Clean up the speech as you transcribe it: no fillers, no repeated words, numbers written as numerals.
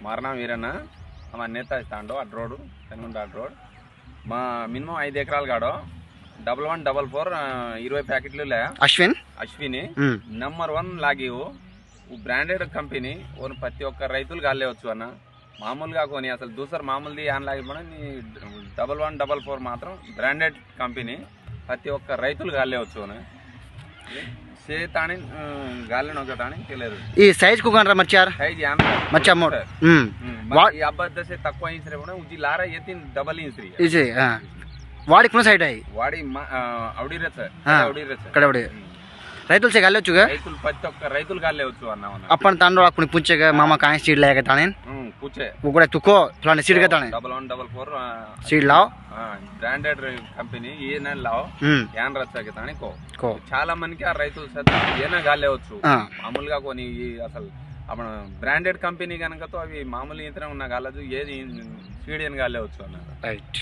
मारना वीरना हमारे नेता स्टांडो अड्रोड तेलुगुंड अड्रोड మా మినిమం 5 ఎకరాలు గాడో 1144 20 ప్యాకెట్లు లే అశ్విని నంబర్ 1 లాగివు బ్రాండెడ్ కంపెనీ ఓన్ ప్రతి ఒక్క రైతులు గాలేవచ్చు అన్న మామూలుగా కొని అసలు దూసర్ మామూలుది యాన్ లాగిపోయినా నీ 1144 మాత్రం బ్రాండెడ్ కంపెనీ ప్రతి ఒక్క రైతులు గాలేవచ్చు అన్న సేతాని గాలిన ఒకటాని తెలియదు ఈ సైజ్ కు కనరా మచ్చార్ సైజ్ యాన్ మచ్చా మోడ్ ఈ అబ్బద్ద से तక్కువ ఇంచ్ రేపణ ఉజి లారా ఏతిన్ డబల్ ఇంచ్ రీ ఇజే వాడి కొన సైడ్ అయి వాడి అవడి రేచ కడవడి రైతులు से గాలేవచ్చుగా రైతులు ప్రతి ఒక్క రైతులు గాలేవచ్చు అన్న अपन तांडो आपने पूछेगा मामा काहे सीड लाएगा ताने पूछे वो कोड़े तुको फलाने सीड का ताने 1144 सीड लाओ బ్రాండెడ్ కంపెనీ ఏనా లాओ యాన్ రచ్చకి ताने को చాలా మందికి ఆ రైతులు సత ఏనా గాలేవచ్చు మామూలుగా కొని అసలు అప్పుడు బ్రాండెడ్ కంపెనీ కనుక తో అవి మామూలు ఇంతనే ఉన్న గాలదు ఏది స్వీడియన్ గాలేవచ్చు అన్నారు రైట్